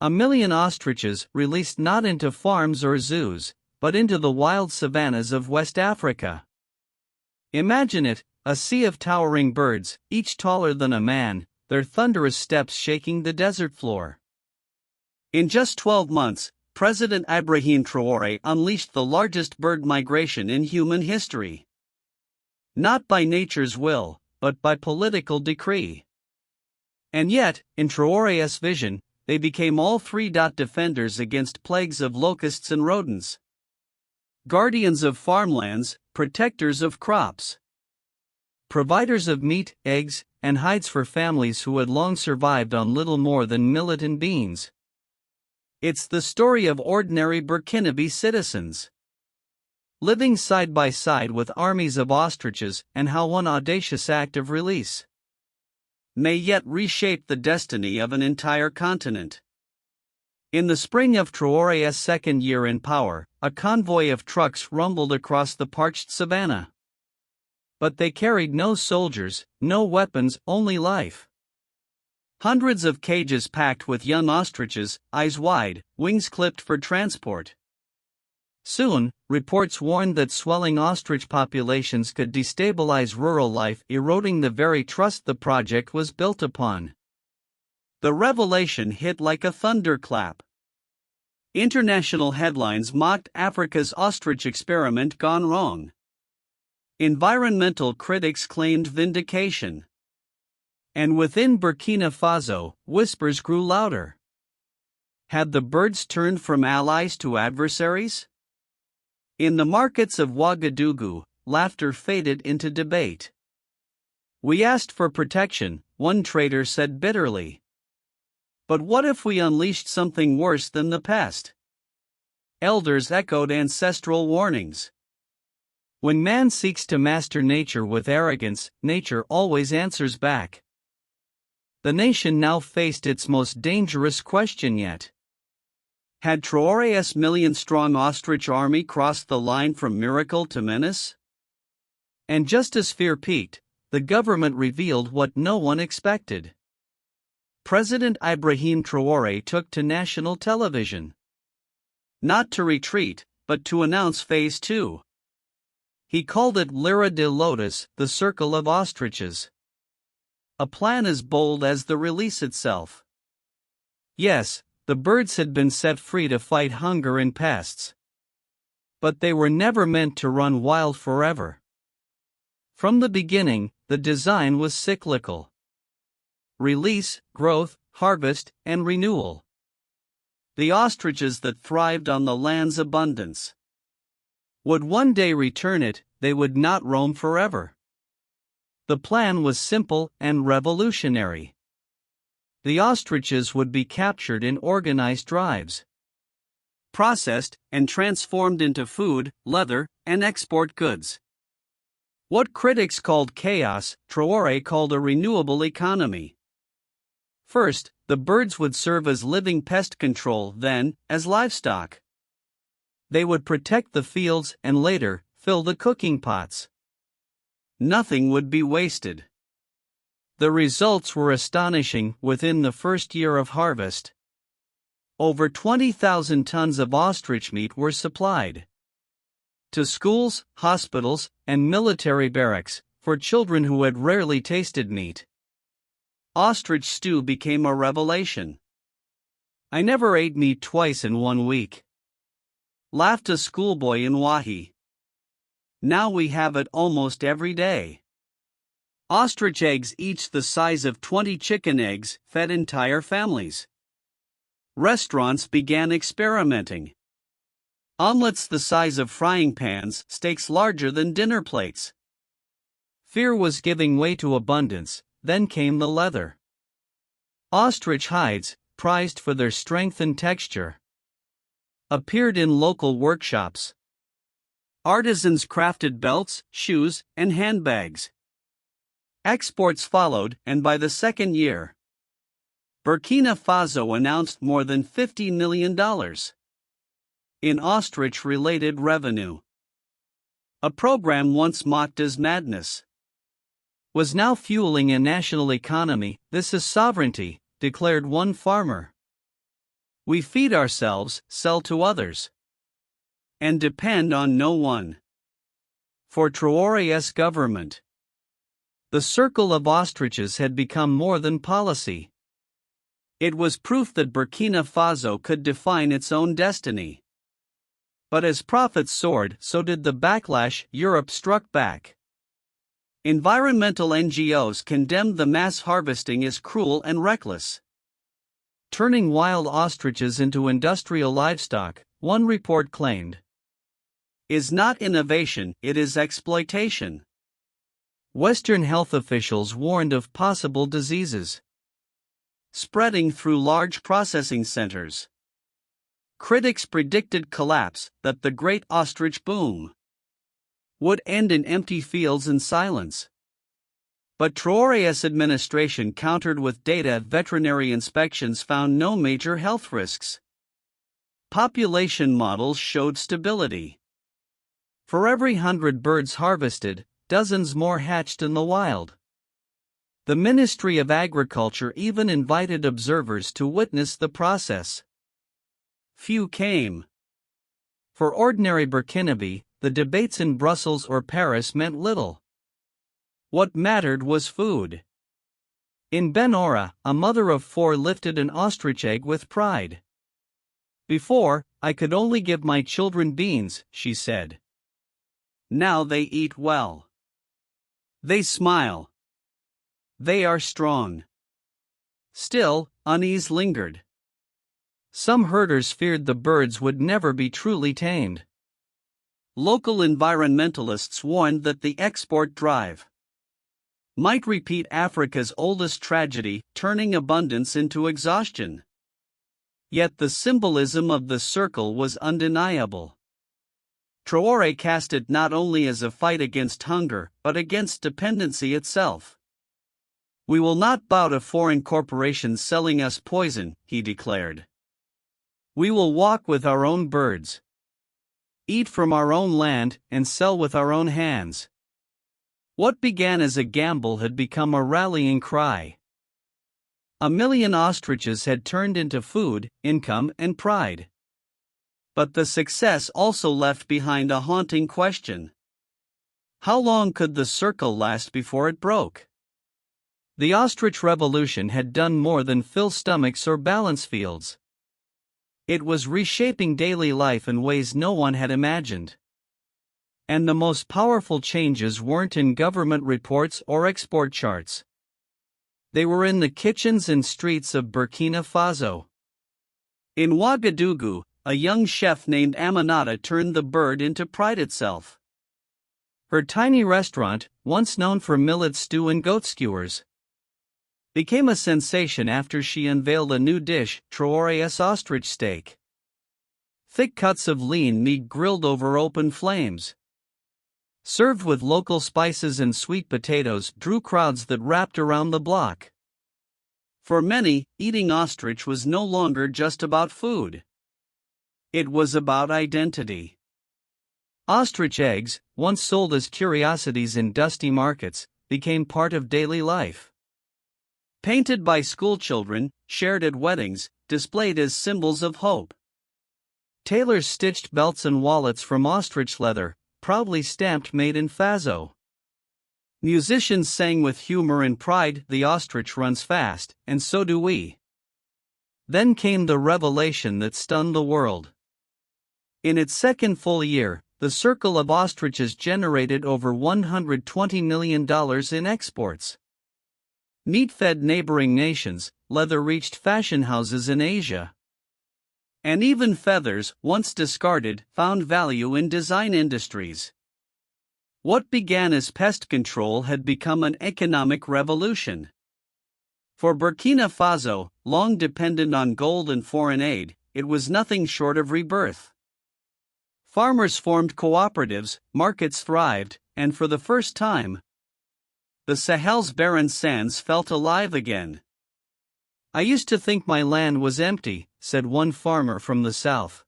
1 million ostriches released not into farms or zoos, but into the wild savannahs of West Africa. Imagine it, a sea of towering birds, each taller than a man, their thunderous steps shaking the desert floor. In just 12 months, President Ibrahim Traoré unleashed the largest bird migration in human history. Not by nature's will, but by political decree. And yet, in Traoré's vision, they became all three. Defenders against plagues of locusts and rodents. Guardians of farmlands, protectors of crops. Providers of meat, eggs, and hides for families who had long survived on little more than millet and beans. It's the story of ordinary Burkinabe citizens, living side by side with armies of ostriches, and how one audacious act of release may yet reshape the destiny of an entire continent. In the spring of Traoré's second year in power, a convoy of trucks rumbled across the parched savannah. But they carried no soldiers, no weapons, only life. Hundreds of cages packed with young ostriches, eyes wide, wings clipped for transport. Soon, reports warned that swelling ostrich populations could destabilize rural life, eroding the very trust the project was built upon. The revelation hit like a thunderclap. International headlines mocked Africa's ostrich experiment gone wrong. Environmental critics claimed vindication. And within Burkina Faso, whispers grew louder. Had the birds turned from allies to adversaries? In the markets of Ouagadougou, laughter faded into debate. We asked for protection, one trader said bitterly. But what if we unleashed something worse than the pest? Elders echoed ancestral warnings. When man seeks to master nature with arrogance, nature always answers back. The nation now faced its most dangerous question yet. Had Traoré's million-strong ostrich army crossed the line from miracle to menace? And just as fear peaked, the government revealed what no one expected. President Ibrahim Traoré took to national television. Not to retreat, but to announce Phase 2. He called it Lyra de Lotus, the Circle of Ostriches. A plan as bold as the release itself. Yes, the birds had been set free to fight hunger and pests. But they were never meant to run wild forever. From the beginning, the design was cyclical. Release, growth, harvest, and renewal. The ostriches that thrived on the land's abundance would one day return it, they would not roam forever. The plan was simple and revolutionary. The ostriches would be captured in organized drives, processed, and transformed into food, leather, and export goods. What critics called chaos, Traoré called a renewable economy. First, the birds would serve as living pest control, then, as livestock. They would protect the fields and later, fill the cooking pots. Nothing would be wasted. The results were astonishing. Within the first year of harvest, over 20,000 tons of ostrich meat were supplied to schools, hospitals, and military barracks, for children who had rarely tasted meat. Ostrich stew became a revelation. I never ate meat twice in 1 week, laughed a schoolboy in Wahi. Now we have it almost every day. Ostrich eggs, each the size of 20 chicken eggs, fed entire families. Restaurants began experimenting. Omelets the size of frying pans, steaks larger than dinner plates. Fear was giving way to abundance, then came the leather. Ostrich hides, prized for their strength and texture, appeared in local workshops. Artisans crafted belts, shoes, and handbags. Exports followed, and by the second year, Burkina Faso announced more than $50 million in ostrich-related revenue. A program once mocked as madness was now fueling a national economy. This is sovereignty, declared one farmer. We feed ourselves, sell to others, and depend on no one. For Traoré's government, the Circle of Ostriches had become more than policy. It was proof that Burkina Faso could define its own destiny. But as profits soared, so did the backlash. Europe struck back. Environmental NGOs condemned the mass harvesting as cruel and reckless. Turning wild ostriches into industrial livestock, one report claimed, is not innovation, it is exploitation. Western health officials warned of possible diseases spreading through large processing centers. Critics predicted collapse, that the great ostrich boom would end in empty fields and silence. But Traoré's administration countered with data. Veterinary inspections found no major health risks. Population models showed stability. For every 100 birds harvested, dozens more hatched in the wild. The Ministry of Agriculture even invited observers to witness the process. Few came. For ordinary Burkinabe, the debates in Brussels or Paris meant little. What mattered was food. In Benora, a mother of 4 lifted an ostrich egg with pride. Before, I could only give my children beans, she said. Now they eat well. They smile. They are strong. Still, unease lingered. Some herders feared the birds would never be truly tamed. Local environmentalists warned that the export drive might repeat Africa's oldest tragedy, turning abundance into exhaustion. Yet the symbolism of the circle was undeniable. Traoré cast it not only as a fight against hunger, but against dependency itself. We will not bow to foreign corporations selling us poison, he declared. We will walk with our own birds, eat from our own land, and sell with our own hands. What began as a gamble had become a rallying cry. 1 million ostriches had turned into food, income, and pride. But the success also left behind a haunting question. How long could the circle last before it broke? The Ostrich Revolution had done more than fill stomachs or balance fields. It was reshaping daily life in ways no one had imagined. And the most powerful changes weren't in government reports or export charts. They were in the kitchens and streets of Burkina Faso. In Ouagadougou, a young chef named Aminata turned the bird into pride itself. Her tiny restaurant, once known for millet stew and goat skewers, became a sensation after she unveiled a new dish, Traoré's ostrich steak. Thick cuts of lean meat grilled over open flames, served with local spices and sweet potatoes, drew crowds that wrapped around the block. For many, eating ostrich was no longer just about food. It was about identity. Ostrich eggs, once sold as curiosities in dusty markets, became part of daily life. Painted by schoolchildren, shared at weddings, displayed as symbols of hope. Tailors stitched belts and wallets from ostrich leather, proudly stamped made in Faso. Musicians sang with humor and pride, the ostrich runs fast, and so do we. Then came the revelation that stunned the world. In its second full year, the Circle of Ostriches generated over $120 million in exports. Meat fed neighboring nations, leather reached fashion houses in Asia. And even feathers, once discarded, found value in design industries. What began as pest control had become an economic revolution. For Burkina Faso, long dependent on gold and foreign aid, it was nothing short of rebirth. Farmers formed cooperatives, markets thrived, and for the first time, the Sahel's barren sands felt alive again. I used to think my land was empty, said one farmer from the south.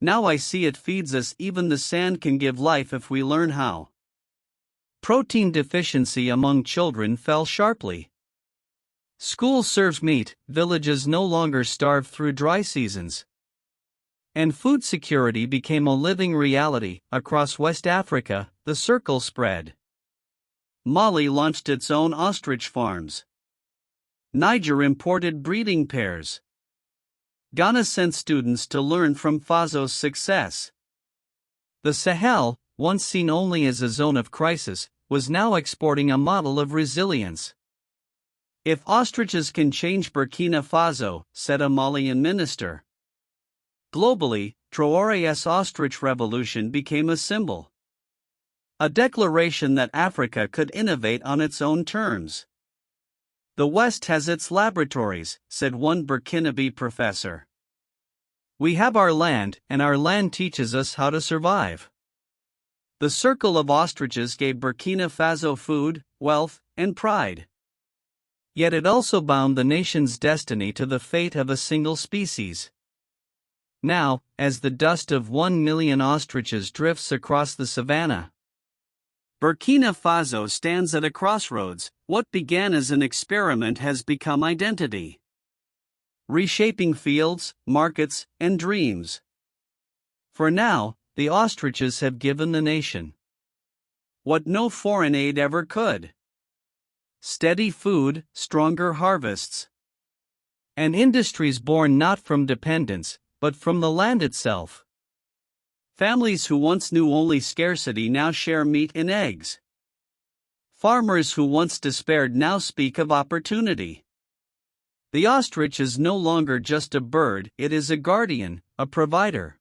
Now I see it feeds us. Even the sand can give life if we learn how. Protein deficiency among children fell sharply. School serves meat, villages no longer starve through dry seasons. And food security became a living reality. Across West Africa, the circle spread. Mali launched its own ostrich farms. Niger imported breeding pairs. Ghana sent students to learn from Faso's success. The Sahel, once seen only as a zone of crisis, was now exporting a model of resilience. If ostriches can change Burkina Faso, said a Malian minister. Globally, Traoré's Ostrich Revolution became a symbol. A declaration that Africa could innovate on its own terms. The West has its laboratories, said one Burkinabe professor. We have our land, and our land teaches us how to survive. The Circle of Ostriches gave Burkina Faso food, wealth, and pride. Yet it also bound the nation's destiny to the fate of a single species. Now, as the dust of 1 million ostriches drifts across the savannah, Burkina Faso stands at a crossroads. What began as an experiment has become identity. Reshaping fields, markets, and dreams. For now, the ostriches have given the nation what no foreign aid ever could: steady food, stronger harvests, and industries born not from dependence, but from the land itself. Families who once knew only scarcity now share meat and eggs. Farmers who once despaired now speak of opportunity. The ostrich is no longer just a bird, it is a guardian, a provider.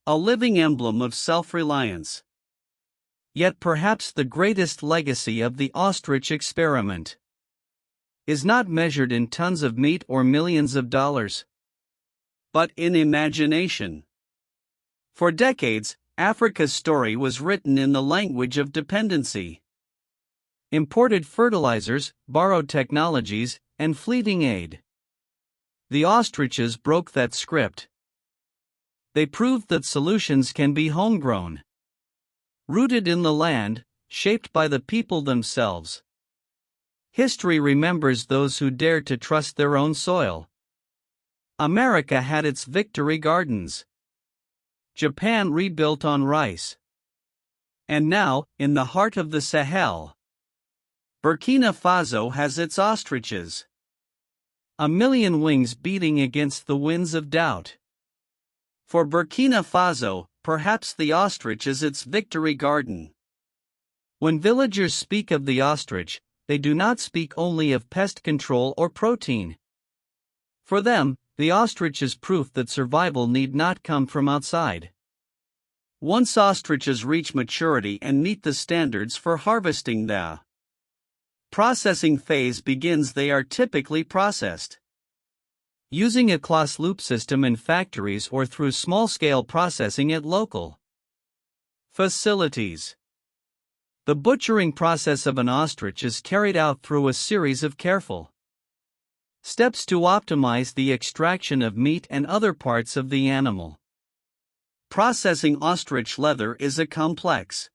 A living emblem of self-reliance. Yet perhaps the greatest legacy of the ostrich experiment is not measured in tons of meat or millions of dollars, but in imagination. For decades, Africa's story was written in the language of dependency. Imported fertilizers, borrowed technologies, and fleeting aid. The ostriches broke that script. They proved that solutions can be homegrown, rooted in the land, shaped by the people themselves. History remembers those who dared to trust their own soil. America had its victory gardens. Japan rebuilt on rice. And now, in the heart of the Sahel, Burkina Faso has its ostriches. A million wings beating against the winds of doubt. For Burkina Faso, perhaps the ostrich is its victory garden. When villagers speak of the ostrich, they do not speak only of pest control or protein. For them, the ostrich is proof that survival need not come from outside. Once ostriches reach maturity and meet the standards for harvesting, the processing phase begins. They are typically processed using a closed-loop system in factories or through small-scale processing at local facilities. The butchering process of an ostrich is carried out through a series of careful steps to optimize the extraction of meat and other parts of the animal. Processing ostrich leather is a complex